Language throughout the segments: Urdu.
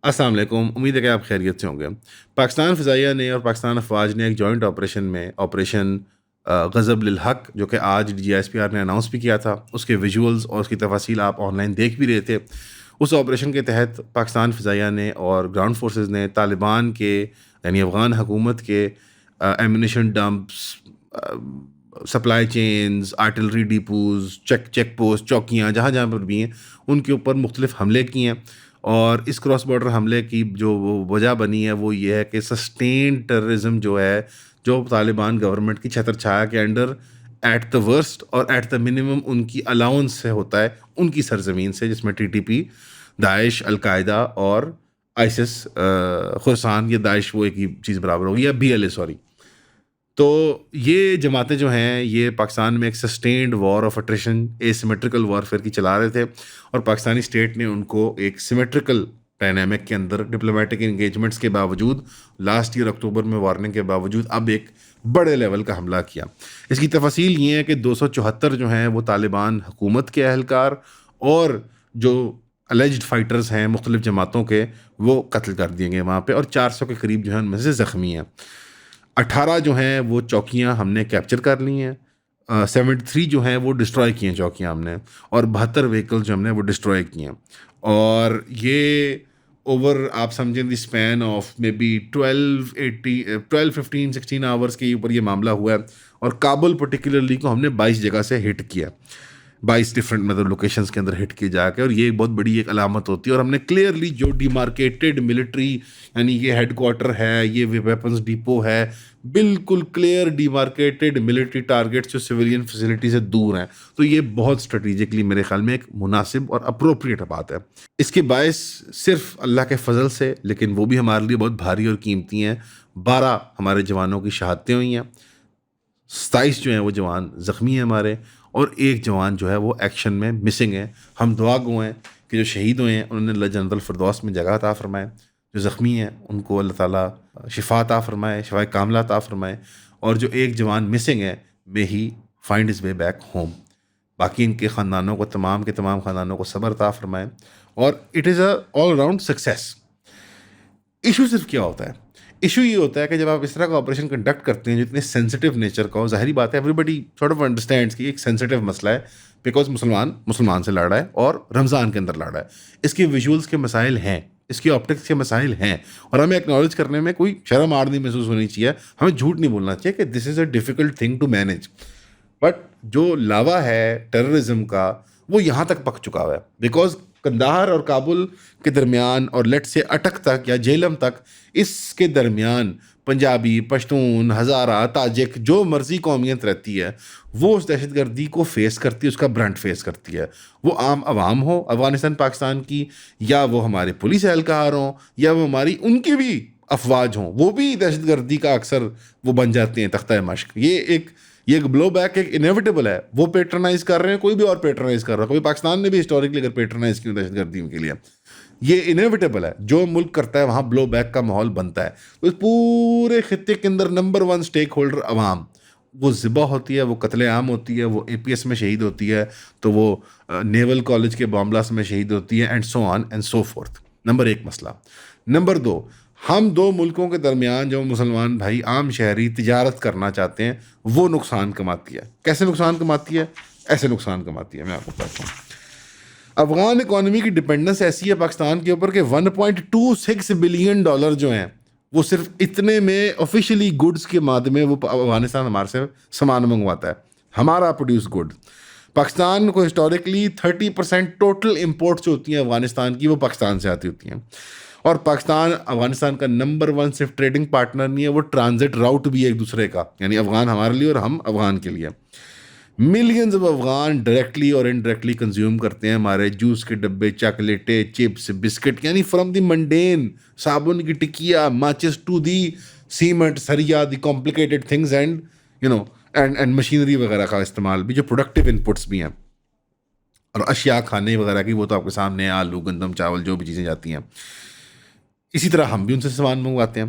السلام علیکم، امید ہے کہ آپ خیریت سے ہوں گے۔ پاکستان فضائیہ نے اور پاکستان افواج نے ایک جوائنٹ آپریشن میں آپریشن غضب للحق، جو کہ آج جی ایس پی آر نے اناؤنس بھی کیا تھا، اس کے ویژولز اور اس کی تفاصیل آپ آن لائن دیکھ بھی رہے تھے۔ اس آپریشن کے تحت پاکستان فضائیہ نے اور گراؤنڈ فورسز نے طالبان کے یعنی افغان حکومت کے ammunition dumps, supply chains, artillery depots, check post, چوکیاں جہاں جہاں پر بھی ہیں ان کے اوپر مختلف حملے کیے ہیں۔ اور اس کراس بارڈر حملے کی جو وہ وجہ بنی ہے وہ یہ ہے کہ سسٹین ٹیررزم جو ہے، جو طالبان گورنمنٹ کی چھتر چھایا کے انڈر ایٹ دا ورسٹ اور ایٹ دا منیمم ان کی الاؤنس سے ہوتا ہے، ان کی سرزمین سے، جس میں ٹی ٹی پی، داعش، القاعدہ اور آئسس، خراسان، یہ داعش وہ ایک ہی چیز برابر ہوگی، یا بی ایل اے سوری۔ تو یہ جماعتیں جو ہیں یہ پاکستان میں ایک sustained war of attrition, asymmetrical warfare کی چلا رہے تھے، اور پاکستانی اسٹیٹ نے ان کو ایک سیمیٹریکل ڈائنامک کے اندر ڈپلومیٹک انگیجمنٹس کے باوجود، لاسٹ ایئر اکتوبر میں وارننگ کے باوجود، اب ایک بڑے لیول کا حملہ کیا۔ اس کی تفاصیل یہ ہے کہ 274 جو ہیں وہ طالبان حکومت کے اہلکار اور جو الیجڈ فائٹرز ہیں مختلف جماعتوں کے، وہ قتل کر دیے گئے وہاں پہ، اور 400 کے قریب جو ہیں ان میں سے زخمی ہیں۔ 18 جو ہیں وہ چوکیاں ہم نے کیپچر کر لی ہیں، 73 جو ہیں وہ ڈسٹروائے کی ہیں چوکیاں ہم نے، اور 72 وہیکل جو ہم نے وہ ڈسٹروائے کی ہیں۔ اور یہ اوور آپ سمجھیں the span of may be 15-16 hours کے اوپر یہ معاملہ ہوا ہے، اور کابل پرٹیکولرلی کو ہم نے 22 جگہ سے ہٹ کیا، 22 ڈفرینٹ مطلب لوکیشنز کے اندر ہٹ کیے جا کے، اور یہ ایک بہت بڑی ایک علامت ہوتی ہے۔ اور ہم نے کلیئرلی جو ڈیمارکیٹڈ ملٹری، یعنی یہ ہیڈ کوارٹر ہے، یہ ویپنز ڈیپو ہے، بالکل کلیئر ڈیمارکیٹڈ ملٹری ٹارگیٹس جو سویلین فیسلٹی سے دور ہیں، تو یہ بہت اسٹریٹجکلی میرے خیال میں ایک مناسب اور اپروپریٹ بات ہے۔ اس کے باعث صرف اللہ کے فضل سے، لیکن وہ بھی ہمارے لیے بہت بھاری اور قیمتی ہیں، 12 ہمارے جوانوں کی شہادتیں ہوئی ہیں، 27 جو ہیں وہ جوان زخمی ہیں ہمارے، اور ایک جوان جو ہے وہ ایکشن میں مسنگ ہے۔ ہم دعا گو ہیں کہ جو شہید ہوئے ہیں انہوں نے اللہ جنت الفردوس میں جگہ عطا فرمائے، جو زخمی ہیں ان کو اللہ تعالیٰ شفا عطا فرمائے، شفا کاملہ عطا فرمائے، اور جو ایک جوان مسنگ ہے may he find his way back home۔ باقی ان کے خاندانوں کو، تمام کے تمام خاندانوں کو صبر عطا فرمائے، اور it is a all round success. Issue صرف کیا ہوتا ہے؟ ایشو یہ ہوتا ہے کہ جب آپ اس طرح کا آپریشن کنڈکٹ کرتے ہیں جو اتنے سینسٹیو نیچر کا ہو، ظاہری بات ہے everybody sort of understands کہ ایک سینسٹیو مسئلہ ہے، بیکاز مسلمان سے لڑ رہا ہے اور رمضان کے اندر لڑ رہا ہے، اس کے ویژولس کے مسائل ہیں، اس کی آپٹکس کے مسائل ہیں، اور ہمیں ایکنالج کرنے میں کوئی شرم آر نہیں محسوس ہونی چاہیے، ہمیں جھوٹ نہیں بولنا چاہیے کہ this is a difficult thing to manage. But جو لاوا ہے ٹیررزم کا وہ یہاں تک پک چکا ہوا ہے، بیکاز قندھار اور کابل کے درمیان اور لیٹ سے اٹک تک یا جہلم تک، اس کے درمیان پنجابی، پشتون، ہزارہ، تاجک، جو مرضی قومیت رہتی ہے، وہ اس دہشت گردی کو فیس کرتی ہے، اس کا برنٹ فیس کرتی ہے، وہ عام عوام ہو افغانستان پاکستان کی، یا وہ ہمارے پولیس اہلکار ہوں، یا وہ ہماری ان کی بھی افواج ہوں، وہ بھی دہشت گردی کا اکثر وہ بن جاتے ہیں تختہ مشق۔ یہ ایک بلو بیک ایک انیویٹیبل ہے، وہ پیٹرنائز کر رہے ہیں، کوئی بھی اور پیٹرنائز کر رہا ہے، کوئی پاکستان نے بھی ہسٹوریکلی اگر پیٹرنائز کی دہشت گردی کے لیے، یہ انیویٹیبل ہے، جو ملک کرتا ہے وہاں بلو بیک کا ماحول بنتا ہے۔ تو اس پورے خطے کے اندر نمبر 1 اسٹیک ہولڈر عوام، وہ ذبح ہوتی ہے، وہ قتل عام ہوتی ہے، وہ اے پی ایس میں شہید ہوتی ہے، تو وہ نیول کالج کے بام بلاسٹ میں شہید ہوتی ہے، and so on and so fourth. Number 1 مسئلہ۔ نمبر 2، ہم دو ملکوں کے درمیان جو مسلمان بھائی عام شہری تجارت کرنا چاہتے ہیں، وہ نقصان کماتی ہے۔ کیسے نقصان کماتی ہے؟ ایسے نقصان کماتی ہے، میں آپ کو بتاتا ہوں۔ افغان اکانومی کی ڈپینڈنس ایسی ہے پاکستان کے اوپر کہ $1.26 بلین جو ہیں وہ صرف اتنے میں آفیشلی گڈز کے ماد میں وہ افغانستان ہمارے سے سامان منگواتا ہے، ہمارا پروڈیوس گڈ۔ پاکستان کو ہسٹوریکلی 30% ٹوٹل امپورٹس جو ہوتی ہیں افغانستان کی، وہ پاکستان سے آتی ہوتی ہیں، اور پاکستان افغانستان کا نمبر 1 صرف ٹریڈنگ پارٹنر نہیں ہے، وہ ٹرانزٹ راؤٹ بھی ہے ایک دوسرے کا، یعنی افغان ہمارے لیے اور ہم افغان کے لیے۔ ملینز آف افغان ڈائریکٹلی اور انڈائریکٹلی کنزیوم کرتے ہیں ہمارے جوس کے ڈبے، چاکلیٹیں، چپس، بسکٹ، یعنی فرام دی منڈین صابن کی ٹکیا، ماچس ٹو دی سیمنٹ، سریا، the complicated things, and and machinery وغیرہ کا استعمال بھی، جو پروڈکٹیو انپٹس بھی ہیں، اور اشیاء کھانے وغیرہ کی وہ تو آپ کے سامنے ہیں، آلو، گندم، چاول، جو بھی چیزیں جاتی ہیں۔ اسی طرح ہم بھی ان سے سامان منگواتے ہیں۔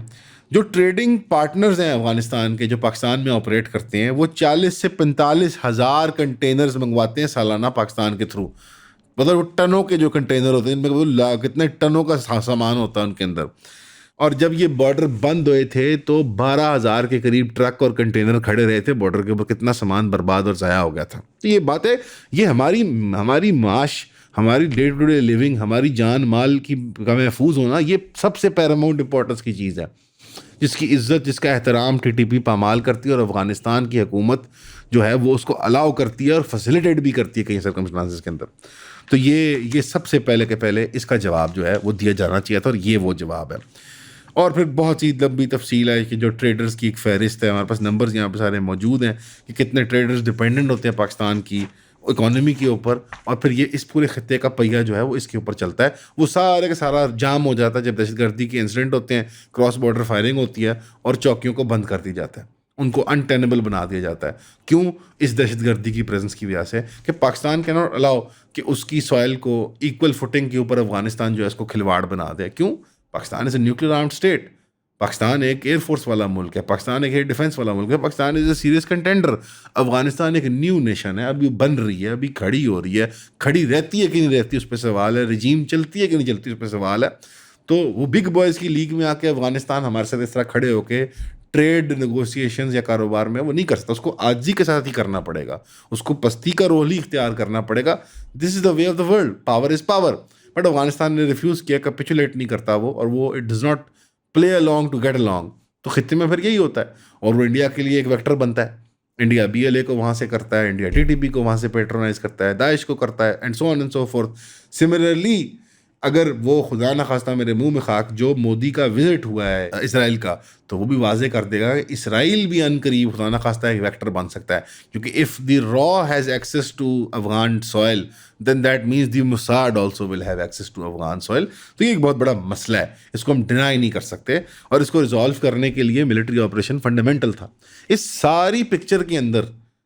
جو ٹریڈنگ پارٹنرز ہیں افغانستان کے جو پاکستان میں آپریٹ کرتے ہیں، وہ 40 سے 45 ہزار کنٹینرز منگواتے ہیں سالانہ پاکستان کے تھرو۔ مطلب وہ ٹنوں کے جو کنٹینر ہوتے ہیں ان میں کتنے ٹنوں کا سامان ہوتا ہے ان کے اندر. اور جب یہ بارڈر بند ہوئے تھے تو 12,000 کے قریب ٹرک اور کنٹینر کھڑے رہے تھے بارڈر کے اوپر. کتنا سامان برباد اور ضائع ہو گیا تھا. تو یہ بات ہے, یہ ہماری معاش, ہماری ڈے ٹو ڈے لیونگ, ہماری جان مال کی کا محفوظ ہونا, یہ سب سے پیراماؤنٹ امپورٹنس کی چیز ہے, جس کی عزت, جس کا احترام ٹی ٹی پی پامال کرتی ہے, اور افغانستان کی حکومت جو ہے وہ اس کو الاؤ کرتی ہے اور فیسیلیٹیٹ بھی کرتی ہے کئی سرکمسٹانسز کے اندر. تو یہ سب سے پہلے کے پہلے اس کا جواب جو ہے وہ دیا جانا چاہیے تھا, اور یہ وہ جواب ہے. اور پھر بہت سی لمبی تفصیل ہے کہ جو ٹریڈرز کی ایک فہرست ہے, ہمارے پاس نمبرز یہاں پہ سارے موجود ہیں کہ کتنے ٹریڈرز ڈپینڈنٹ ہوتے ہیں پاکستان کی اکانومی کے اوپر, اور پھر یہ اس پورے خطے کا پہیہ جو ہے وہ اس کے اوپر چلتا ہے. وہ سارے کا سارا جام ہو جاتا ہے جب دہشت گردی کے انسیڈنٹ ہوتے ہیں, کراس بارڈر فائرنگ ہوتی ہے اور چوکیوں کو بند کر دیا جاتا ہے, ان کو انٹینیبل بنا دیا جاتا ہے. کیوں؟ اس دہشت گردی کی پریزنس کی وجہ سے کہ پاکستان کی ناٹ الاؤ کہ اس کی سوائل کو ایکول فوٹنگ کے اوپر افغانستان جو ہے اس کو کھلواڑ بنا دے. کیوں؟ پاکستان از اے نیوکلیئر آرمڈ اسٹیٹ, پاکستان ایک ایئر فورس والا ملک ہے, پاکستان ایک ایئر ڈیفینس والا ملک ہے, پاکستان از اے سیریس کنٹینڈر. افغانستان ایک نیو نیشن ہے, ابھی بن رہی ہے, ابھی کھڑی ہو رہی ہے, کھڑی رہتی ہے کہ نہیں رہتی اس پہ سوال ہے, رجیم چلتی ہے کہ نہیں چلتی اس پہ سوال ہے. تو وہ بگ بوائز کی لیگ میں آ کے افغانستان ہمارے ساتھ اس طرح کھڑے ہو کے ٹریڈ نیگوسیشنز یا کاروبار میں وہ نہیں کر سکتا, اس کو عاجزی کے ساتھ ہی کرنا پڑے گا, اس کو پستی کا رول ہی اختیار کرنا پڑے گا. This is the way of the world, power is power. But Afghanistan نے ریفیوز کیا, کیپیچولیٹ نہیں کرتا وہ, اور وہ it does not play along to get along. تو خطے میں پھر یہی ہوتا ہے, اور وہ انڈیا کے لیے ایک ویکٹر بنتا ہے. انڈیا بی ایل اے کو وہاں سے کرتا ہے, انڈیا ٹی ٹی پی کو وہاں سے پیٹرونائز کرتا ہے, داعش کو کرتا ہے, and so on and so fourth. Similarly اگر وہ خدا نخواستہ میرے منہ میں خاک جو مودی کا وزٹ ہوا ہے اسرائیل کا, تو وہ بھی واضح کر دے گا کہ اسرائیل بھی ان قریب خدا نخواستہ ایک ویکٹر بن سکتا ہے. کیونکہ اف دی را has access to Afghan soil then that means the Mossad also will have access to Afghan soil. تو یہ ایک بہت بڑا مسئلہ ہے, اس کو ہم ڈینائی نہیں کر سکتے, اور اس کو ریزالو کرنے کے لیے ملٹری آپریشن فنڈامنٹل تھا. اس ساری پکچر کے اندر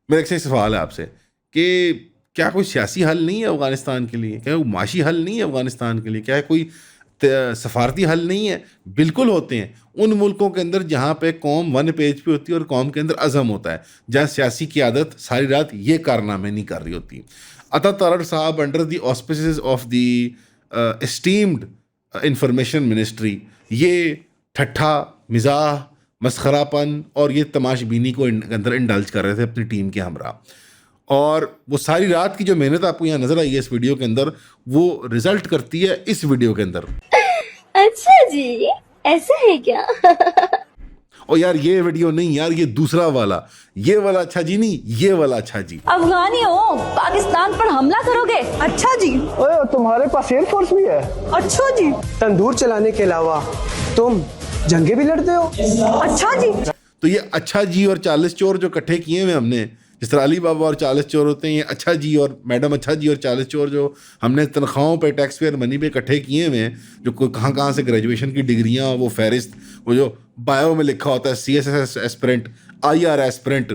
میرا ایک سوال ہے آپ سے کہ کیا کوئی سیاسی حل نہیں ہے افغانستان کے لیے؟ کیا کوئی معاشی حل نہیں ہے افغانستان کے لیے؟ کیا کوئی سفارتی حل نہیں ہے؟ بالکل ہوتے ہیں. ان ملکوں کے اندر جہاں پہ قوم ون پیج پہ ہوتی ہے اور قوم کے اندر عزم ہوتا ہے, جہاں سیاسی قیادت ساری رات یہ کارنامے نہیں کر رہی ہوتی. عطا تارڑ صاحب under the آسپیسز of the esteemed information ministry یہ ٹھٹھا, مزاح, مسخرہ پن اور یہ تماش بینی کو اندر انڈلج کر رہے تھے اپنی ٹیم کے ہمراہ. اور وہ ساری رات کی جو محنت آپ کو یہاں نظر آئی ہے اس ویڈیو کے اندر, وہ ریزلٹ کرتی ہے اس ویڈیو کے اندر. اچھا جی ایسا ہے کیا؟ اور یار یہ ویڈیو نہیں یار, یہ دوسرا والا, یہ والا اچھا جی نہیں, یہ والا اچھا جی. افغانی ہو پاکستان پر حملہ کرو گے؟ اچھا جی. تمہارے پاس ایئر فورس بھی ہے؟ اچھا جی. تندور چلانے کے علاوہ تم جنگیں بھی لڑتے ہو؟ اچھا جی. تو یہ اچھا جی اور 40 چور جو کٹھے کیے ہوئے ہم نے, جس طرح علی بابا اور 40 چور ہوتے ہیں, یہ اچھا جی اور میڈم اچھا جی اور 40 چور جو ہم نے تنخواہوں پہ ٹیکس پیئر منی پہ کٹھے کیے ہوئے ہیں, جو کہاں کہاں سے گریجویشن کی ڈگریاں, وہ فہرست, وہ جو بایو میں لکھا ہوتا ہے C S S aspirant, I R aspirant,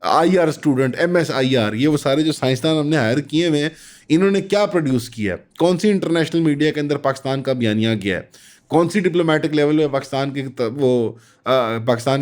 I R student, M S I R, یہ وہ سارے جو سائنسدان ہم نے ہائر کیے ہوئے ہیں, انہوں نے کیا پروڈیوس کیا ہے؟ کون سی انٹرنیشنل میڈیا کے اندر پاکستان کا بیانیہ گیا ہے؟ کون سی ڈپلومیٹک لیول میں پاکستان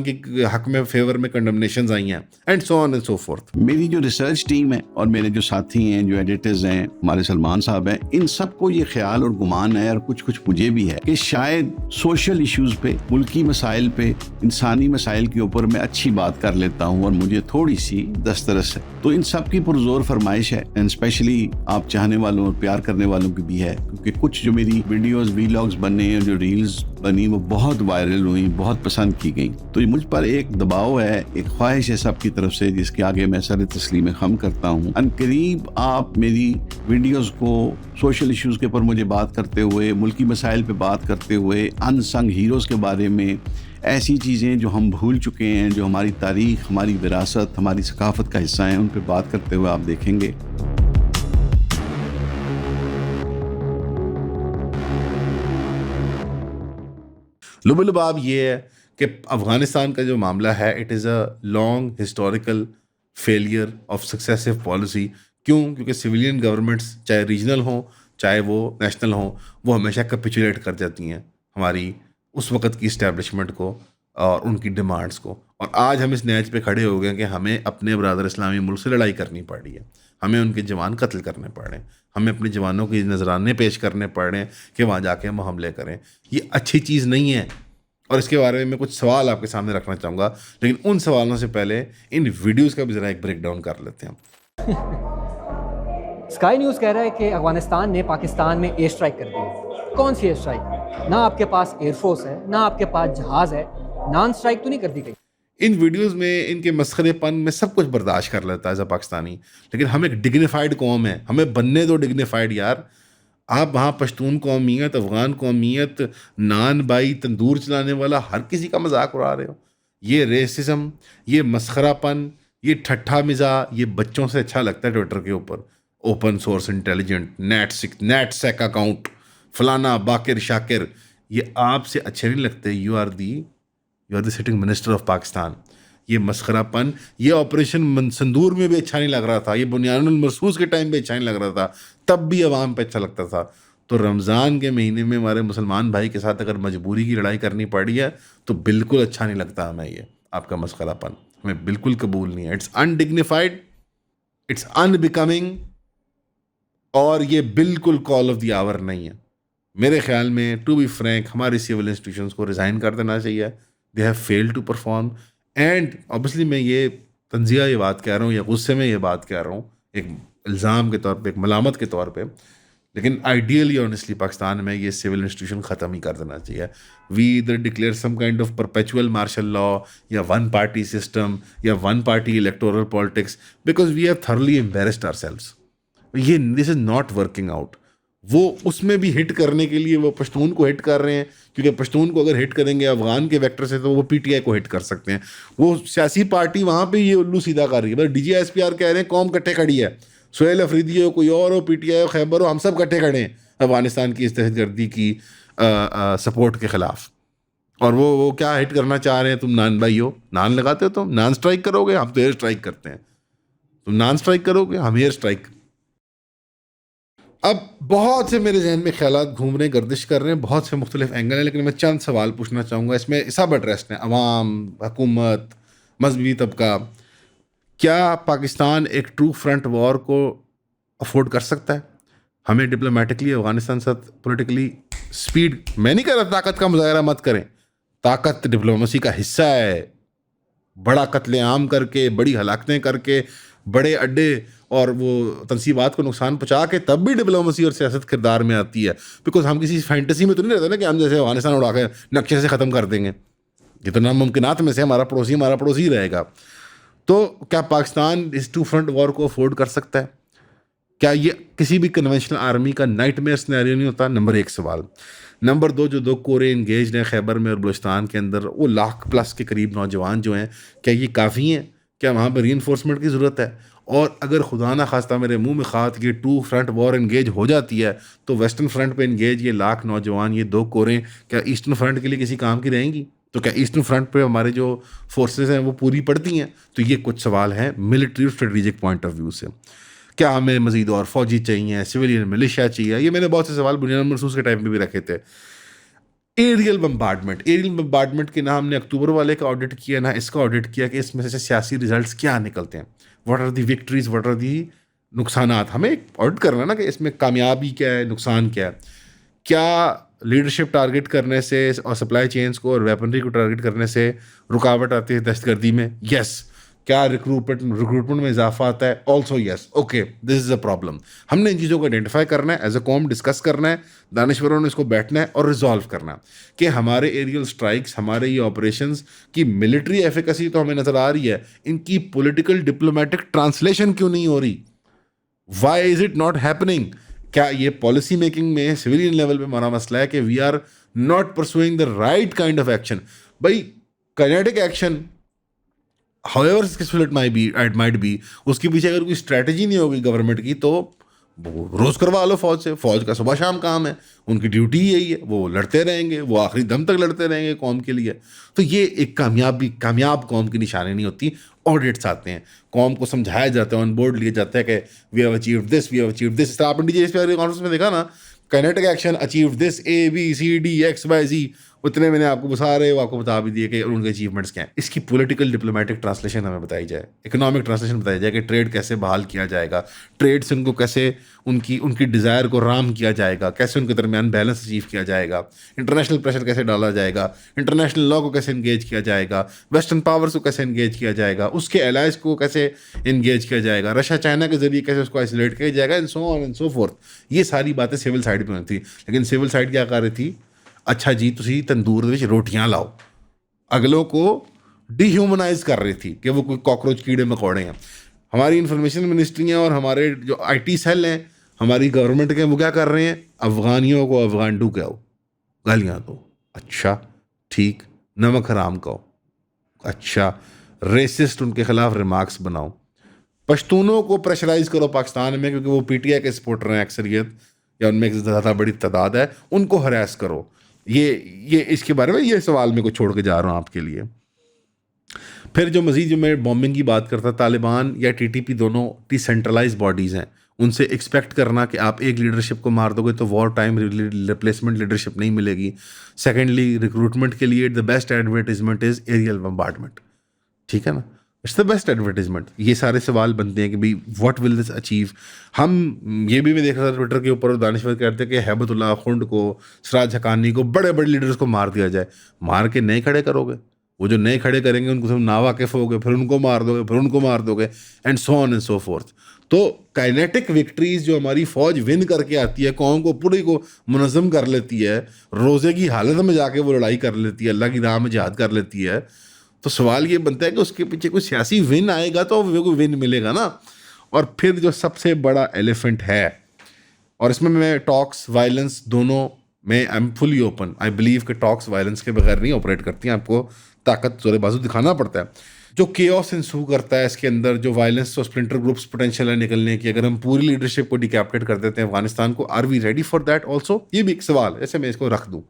کے حق میں فیور میں کنڈمنیشنز آئی ہیں, and so on and so fourth. میری جو ریسرچ ٹیم ہے اور میرے جو ساتھی ہیں, جو ایڈیٹرز ہیں, ہمارے سلمان صاحب ہیں, ان سب کو یہ خیال اور گمان ہے, اور کچھ مجھے بھی ہے کہ شاید سوشل ایشوز پہ, ملکی مسائل پہ, انسانی مسائل کے اوپر میں اچھی بات کر لیتا ہوں, اور مجھے تھوڑی سی دسترس ہے. تو ان سب کی پرزور فرمائش ہے, اینڈ اسپیشلی آپ چاہنے والوں اور پیار کرنے والوں کی بھی ہے, کیونکہ کچھ جو میری ویڈیوز ویلاگز بنے, جو ریلز بنی, وہ بہت وائرل ہوئی, بہت پسند کی گئی. تو مجھ پر ایک دباؤ ہے, ایک خواہش ہے سب کی طرف سے, جس کے آگے میں سر تسلیم خم کرتا ہوں. ان قریب آپ میری ویڈیوز کو سوشل ایشوز کے اوپر مجھے بات کرتے ہوئے, ملکی مسائل پہ بات کرتے ہوئے, ان سنگ ہیروز کے بارے میں, ایسی چیزیں جو ہم بھول چکے ہیں, جو ہماری تاریخ, ہماری وراثت, ہماری ثقافت کا حصہ ہیں, ان پہ بات کرتے ہوئے آپ دیکھیں گے. لب لباب یہ ہے کہ افغانستان کا جو معاملہ ہے, it is a long historical failure of successive policy. کیوں؟ کیونکہ سویلین گورنمنٹس چاہے ریجنل ہوں چاہے وہ نیشنل ہوں, وہ ہمیشہ کیپیچولیٹ کر جاتی ہیں ہماری اس وقت کی اسٹیبلشمنٹ کو اور ان کی ڈیمانڈس کو. اور آج ہم اس نیچ پہ کھڑے ہو گئے کہ ہمیں اپنے برادر اسلامی ملک سے لڑائی کرنی پڑ رہی ہے, ہمیں ان کے جوان قتل کرنے پڑ رہے ہیں, ہمیں اپنے جوانوں کے نذرانے پیش کرنے پڑ رہے ہیں کہ وہاں جا کے ہم حملے کریں. یہ اچھی چیز نہیں ہے, اور اس کے بارے میں کچھ سوال آپ کے سامنے رکھنا چاہوں گا, لیکن ان سوالوں سے پہلے ان ویڈیوز کا بھی ذرا ایک بریک ڈاؤن کر لیتے ہیں. اسکائی نیوز کہہ رہا ہے کہ افغانستان نے پاکستان میں ایئر اسٹرائک کر دی. کون سی ایئر اسٹرائک؟ نہ آپ کے پاس ایئر فورس ہے, نہ آپ کے پاس جہاز ہے, نان اسٹرائک تو نہیں کر دی گئی. ان ویڈیوز میں ان کے مسخرے پن میں سب کچھ برداشت کر لیتا ہے ایز اے پاکستانی, لیکن ہم ایک ڈگنیفائڈ قوم ہے, ہمیں بننے دو ڈگنیفائڈ یار. آپ وہاں پشتون قومیت, افغان قومیت, نان بائی, تندور چلانے والا ہر کسی کا مذاق اڑا رہے ہو. یہ ریسزم, یہ مسخرہ پن, یہ ٹھٹھا مزاح, یہ بچوں سے اچھا لگتا ہے ٹویٹر کے اوپر. Open source intelligent, net sec account, فلانا باقر شاکر, یہ آپ سے اچھے نہیں لگتے. You are the sitting minister of Pakistan. یہ مسخرہ پن, یہ آپریشن سندور میں بھی اچھا نہیں لگ رہا تھا, یہ بنیان المرصوص کے ٹائم بھی اچھا نہیں لگ رہا تھا, تب بھی عوام پہ اچھا لگتا تھا. تو رمضان کے مہینے میں ہمارے مسلمان بھائی کے ساتھ اگر مجبوری کی لڑائی کرنی پڑی ہے تو بالکل اچھا نہیں لگتا ہمیں. یہ آپ کا مسخرہ پن ہمیں بالکل قبول نہیں ہے. اٹس انڈگنیفائڈ, اٹس انبیکمنگ, اور یہ بالکل کال آف دی آور نہیں ہے. میرے خیال میں ٹو بی فرینک ہماری سول انسٹیٹیوشنس کو ریزائن کر دینا چاہیے. They have fail to perform. And obviously میں یہ تنزیہ یہ بات کہہ رہا ہوں یا غصے میں یہ بات کہہ رہا ہوں ایک الزام کے طور پہ, ایک ملامت کے طور پہ, لیکن آئیڈیلی آنیسٹلی پاکستان میں یہ سول انسٹیٹیوشن ختم ہی کر دینا چاہیے. We either declare some kind of perpetual martial law یا ون پارٹی سسٹم یا one party electoral politics, because we have thoroughly embarrassed ourselves. یہ this is not working out. وہ اس میں بھی ہٹ کرنے کے لیے وہ پشتون کو ہٹ کر رہے ہیں, کیونکہ پشتون کو اگر ہٹ کریں گے افغان کے ویکٹر سے تو وہ پی ٹی آئی کو ہٹ کر سکتے ہیں. وہ سیاسی پارٹی وہاں پہ یہ الو سیدھا کر رہی ہے. D G S P R کہہ رہے ہیں قوم کٹھے کھڑی ہے, سہیل افریدی ہو, کوئی اور ہو, پی ٹی آئی ہو, خیبر ہو, ہم سب کٹھے کھڑے ہیں افغانستان کی اس دہشت گردی کی سپورٹ کے خلاف. اور وہ کیا ہٹ کرنا چاہ رہے ہیں؟ تم نان بھائی ہو, نان لگاتے ہو, تم نان اسٹرائک کرو گے, ہم تو ایئر اسٹرائک کرتے ہیں. تم نان اسٹرائک کرو گے, ہم ایئر اسٹرائک. اب بہت سے میرے ذہن میں خیالات گھوم رہے ہیں, گردش کر رہے ہیں, بہت سے مختلف اینگل ہیں, لیکن میں چند سوال پوچھنا چاہوں گا. اس میں سب ایڈریسڈ ہیں, عوام, حکومت, مذہبی طبقہ. کیا پاکستان ایک ٹرو فرنٹ وار کو افورڈ کر سکتا ہے؟ ہمیں ڈپلومیٹکلی افغانستان ساتھ پولیٹیکلی سپیڈ, میں نہیں کہہ رہا طاقت کا مظاہرہ مت کریں, طاقت ڈپلومیسی کا حصہ ہے. بڑا قتل عام کر کے, بڑی ہلاکتیں کر کے, بڑے اڈے اور وہ تنصیبات کو نقصان پہنچا کے تب بھی ڈپلومیسی اور سیاست کردار میں آتی ہے. بیکاز ہم کسی فینٹیسی میں تو نہیں رہتے نا کہ ہم جیسے افغانستان اڑا کے نقشے سے ختم کر دیں گے. یہ تو ناممکنات میں سے ہمارا پڑوسی رہے گا. تو کیا پاکستان اس ٹو فرنٹ وار کو افورڈ کر سکتا ہے؟ کیا یہ کسی بھی کنونشنل آرمی کا نائٹ میئر سینیریو نہیں ہوتا؟ نمبر 1 سوال. نمبر 2, جو 2 کورے انگیجڈ ہیں خیبر میں اور بلوچستان کے اندر, وہ 1,00,000+ کے قریب نوجوان جو ہیں, کیا یہ کافی ہیں؟ کیا وہاں پہ ری انفورسمنٹ کی ضرورت ہے؟ اور اگر خدا نہ خواستہ میرے منہ میں خات یہ 2 فرنٹ وار انگیج ہو جاتی ہے تو ویسٹرن فرنٹ پہ انگیج یہ 1,00,000 نوجوان, یہ 2 کوریں, کیا ایسٹرن فرنٹ کے لیے کسی کام کی رہیں گی؟ تو کیا ایسٹرن فرنٹ پہ ہمارے جو فورسز ہیں وہ پوری پڑتی ہیں؟ تو یہ کچھ سوال ہیں ملٹری اور اسٹریٹجک پوائنٹ آف ویو سے. کیا ہمیں مزید اور فوجی چاہیے, سویلین ملیشیا چاہیے؟ یہ میں نے بہت سے سوال بنیاد مرصوص کے ٹائم پہ بھی رکھے تھے. ایریل بمبارڈمنٹ کے نہ ہم نے اکتوبر والے کا آڈٹ کیا, نہ اس کا آڈٹ کیا کہ اس میں سے سیاسی ریزلٹس کیا نکلتے ہیں. What are the victories, what are the نقصانات؟ ہمیں آڈٹ کرنا نا کہ اس میں کامیابی کیا ہے, نقصان کیا ہے. کیا لیڈرشپ ٹارگٹ کرنے سے اور سپلائی چینز کو اور ویپنری کو ٹارگٹ کرنے سے رکاوٹ آتی ہے دہشت گردی میں؟ یس. کیا ریکروٹمنٹ میں اضافہ آتا ہے؟ Also yes. Okay, this is a problem. ہم نے ان چیزوں کو آئیڈینٹیفائی کرنا ہے, ایز اے قوم ڈسکس کرنا ہے, دانشوروں نے اس کو بیٹھنا ہے اور ریزالو کرنا کہ ہمارے ایریل اسٹرائکس, ہمارے یہ آپریشنز کی ملٹری ایفیکسی تو ہمیں نظر آ رہی ہے, ان کی پولیٹیکل ڈپلومیٹک ٹرانسلیشن کیوں نہیں ہو رہی؟ Why is it not happening? کیا یہ پالیسی میکنگ میں سویلین لیول پہ ہمارا مسئلہ ہے کہ we are not pursuing the right kind of action? بھائی kinetic action however successful it might be, اس کے پیچھے اگر کوئی اسٹریٹجی نہیں ہوگی گورنمنٹ کی تو روز کروا لو فوج سے. فوج کا صبح شام کام ہے, ان کی ڈیوٹی یہی ہے, وہ لڑتے رہیں گے, وہ آخری دم تک لڑتے رہیں گے قوم کے لیے. تو یہ ایک کامیاب قوم کی نشانی نہیں ہوتی. آڈٹس آتے ہیں, قوم کو سمجھایا جاتا ہے, آن بورڈ لیا جاتا ہے کہ we have achieved this, we have achieved this. اس طرح آپ نے کانفرنس میں دیکھا نا, kinetic action achieved this, A B C D X Y Z, اتنے میں نے آپ کو سارے وہ آپ کو بتا بھی دیے کہ ان کے اچیومنٹس کیا ہیں. اس کی پولیٹیکل ڈپلومیٹک ٹرانسلیشن ہمیں بتائی جائے, اکنامک ٹرانسلیشن بتائی جائے کہ ٹریڈ کیسے بحال کیا جائے گا, ٹریڈ سے ان کو کیسے ان کی ڈیزائر کو رام کیا جائے گا, کیسے ان کے درمیان بیلنس اچیو کیا جائے گا, انٹرنیشنل پریشر کیسے ڈالا جائے گا, انٹرنیشنل لا کو کیسے انگیج کیا جائے گا, ویسٹرن پاورس کو کیسے انگیج کیا جائے گا, اس کے الائز کو کیسے انگیج کیا جائے گا, رشیا چائنا کے ذریعے کیسے اس کو آئسولیٹ کیا جائے گا, and so on and so forth. یہ ساری باتیں سول سائڈ پہ ہوئی تھی. لیکن سول سائڈ کیا کر رہی تھی, اچھا جی تسی تندور وچ روٹیاں لاؤ, اگلوں کو ڈی ہیومنائز کر رہی تھی کہ وہ کوئی کاکروچ کیڑے مکوڑے ہیں. ہماری انفارمیشن منسٹریاں اور ہمارے جو آئی ٹی سیل ہیں ہماری گورنمنٹ کے, وہ کیا کر رہے ہیں, افغانیوں کو افغانڈو کہو, گالیاں دو, اچھا ٹھیک, نمک حرام کہو, اچھا ریسسٹ ان کے خلاف ریمارکس بناؤ, پشتونوں کو پریشرائز کرو پاکستان میں کیونکہ وہ پی ٹی آئی کے سپورٹر ہیں اکثریت یا ان میں ایک زیادہ بڑی تعداد ہے, ان کو ہراس کرو. یہ اس کے بارے میں یہ سوال میں کو چھوڑ کے جا رہا ہوں آپ کے لیے. پھر جو مزید جو میں بومبنگ کی بات کرتا, طالبان یا ٹی ٹی پی دونوں ڈی سینٹرلائز باڈیز ہیں, ان سے ایکسپیکٹ کرنا کہ آپ ایک لیڈرشپ کو مار دو گے تو وار ٹائم ریپلیسمنٹ لیڈرشپ نہیں ملے گی. سیکنڈلی ریکروٹمنٹ کے لیے the best advertisement is aerial bombardment, ٹھیک ہے نا, اٹس دا بیسٹ ایڈورٹیزمنٹ. یہ سارے سوال بنتے ہیں کہ بھائی واٹ ول دس اچیو. ہم یہ بھی میں دیکھ رہا تھا ٹویٹر کے اوپر دانشور کہتے ہیں کہ ہیبت اللہ خنڈ کو, سراج حقانی کو, بڑے بڑے لیڈرز کو مار دیا جائے. مار کے نئے کھڑے کرو گے, وہ جو نئے کھڑے کریں گے ان کو سب ناواقف ہو گے, پھر ان کو مار دو گے, پھر ان کو مار دو گے, and so on and so fourth. تو کائنیٹک وکٹریز جو ہماری فوج ون کر کے آتی ہے, قوم کو پوری کو منظم کر لیتی ہے, روزے کی حالت میں جا کے وہ لڑائی کر لیتی ہے, اللہ کی راہ میں جہاد کر لیتی ہے, تو سوال یہ بنتا ہے کہ اس کے پیچھے کوئی سیاسی ون آئے گا تو وہ کوئی ون ملے گا نا. اور پھر جو سب سے بڑا ایلیفنٹ ہے, اور اس میں ٹاکس وائلنس دونوں میں I am fully open, I believe کہ ٹاکس وائلنس کے بغیر نہیں آپریٹ کرتی ہیں, آپ کو طاقت زور بازو دکھانا پڑتا ہے. جو کیوس انسو کرتا ہے اس کے اندر, جو وائلنس اور اسپلنٹر گروپس پوٹینشیل ہے نکلنے کی, اگر ہم پوری لیڈرشپ کو ڈیکیپٹیٹ کر دیتے ہیں افغانستان کو, are we ready for that also. یہ بھی ایک سوال ایسے میں اس کو رکھ دوں.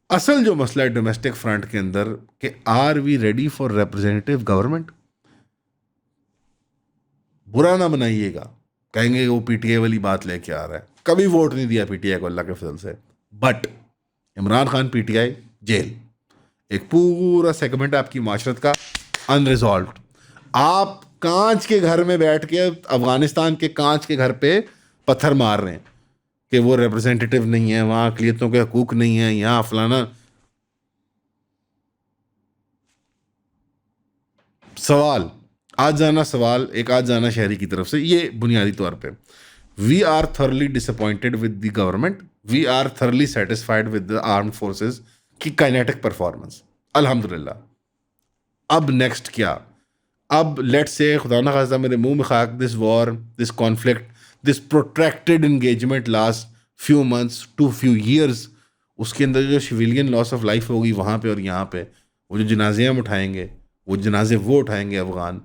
اصل جو مسئلہ ہے ڈومیسٹک فرنٹ کے اندر کہ are we ready for representative government. برا نہ بنائیے گا, کہیں گے وہ پی ٹی آئی والی بات لے کے آ رہا ہے, کبھی ووٹ نہیں دیا پی ٹی آئی کو اللہ کے فضل سے, but Imran Khan P T I jail, ایک پورا سیگمنٹ آپ کی معاشرت کا انریزالوڈ. آپ کانچ کے گھر میں بیٹھ کے افغانستان کے کانچ کے گھر پہ پتھر مار رہے ہیں کہ وہ ریپرزینٹیو نہیں ہے, وہاں اقلیتوں کے حقوق نہیں ہیں, یہاں فلانا. سوال ایک آج جانا شہری کی طرف سے, یہ بنیادی طور پہ we are thoroughly disappointed with the government, we are thoroughly satisfied with the armed forces کی کائنیٹک پرفارمنس الحمدللہ. اب نیکسٹ کیا, اب لیٹ سے خدا نہ خواستہ میرے منہ میں خاک, this war, this conflict, this protracted engagement last few months to few years, اس کے اندر جو سویلین لاس آف لائف ہوگی وہاں پہ اور یہاں پہ, وہ جو جنازے ہم اٹھائیں گے, وہ جنازے وہ اٹھائیں گے Afghan.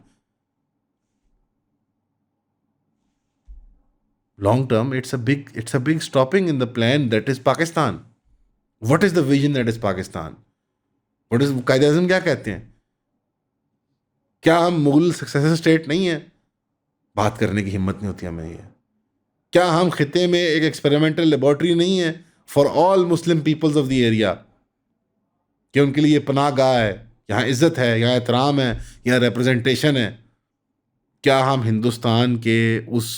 Long term it's a big stopping in the plan that is Pakistan. What is the vision that is Pakistan? What is Quaid Azam کیا کہتے ہیں؟ کیا ہم مغل سکسیسر اسٹیٹ نہیں ہیں؟ بات کرنے کی ہمت نہیں ہوتی ہمیں. یہ کیا ہم خطے میں ایک ایکسپیریمنٹل لیبارٹری نہیں ہے for all Muslim peoples of the area, کہ ان کے لیے پناہ گاہ ہے, یہاں عزت ہے, یہاں احترام ہے, یہاں ریپرزنٹیشن ہے؟ کیا ہم ہندوستان کے اس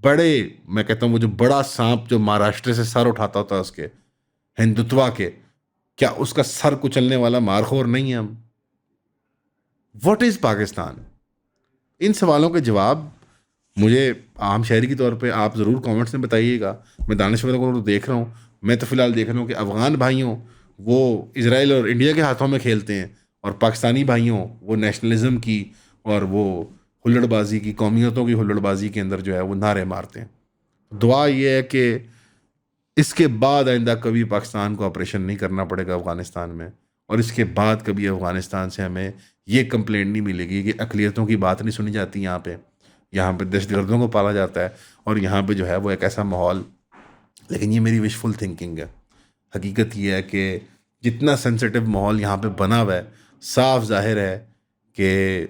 بڑے, میں کہتا ہوں وہ جو بڑا سانپ جو مہاراشٹر سے سر اٹھاتا ہوتا ہے اس کے ہندوتوا کے, کیا اس کا سر کچلنے والا مارخور نہیں ہے ہم؟ What is Pakistan? ان سوالوں کے جواب مجھے عام شہری کے طور پہ آپ ضرور کامنٹس میں بتائیے گا. میں دانشوروں کو دیکھ رہا ہوں, میں تو فی الحال دیکھ رہا ہوں کہ افغان بھائیوں وہ اسرائیل اور انڈیا کے ہاتھوں میں کھیلتے ہیں, اور پاکستانی بھائیوں وہ نیشنلزم کی اور وہ ہلڑ بازی کی, قومیتوں کی ہلڑ بازی کے اندر جو ہے وہ نعرے مارتے ہیں. دعا یہ ہے کہ اس کے بعد آئندہ کبھی پاکستان کو آپریشن نہیں کرنا پڑے گا افغانستان میں, اور اس کے بعد کبھی افغانستان سے ہمیں یہ کمپلینٹ نہیں ملے گی کہ اقلیتوں کی بات نہیں سنی جاتی یہاں پہ دہشت گردوں کو پالا جاتا ہے, اور یہاں پہ جو ہے وہ ایک ایسا ماحول. لیکن یہ میری وشفل تھنکنگ ہے. حقیقت یہ ہے کہ جتنا سینسٹیو ماحول یہاں پہ بنا ہوا ہے, صاف ظاہر ہے کہ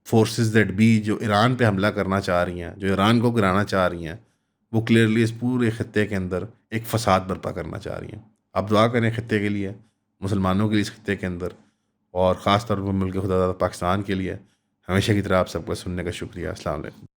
فورسز دیٹ بی جو ایران پہ حملہ کرنا چاہ رہی ہیں, جو ایران کو گرانا چاہ رہی ہیں, وہ کلیئرلی اس پورے خطے کے اندر ایک فساد برپا کرنا چاہ رہی ہیں. آپ دعا کریں خطے کے لیے, مسلمانوں کے لیے اس خطے کے اندر، اور خاص طور پر ملک خدا داد پاکستان کے لیے۔ ہمیشہ کی طرح آپ سب کو سننے کا شکریہ۔ السلام علیکم۔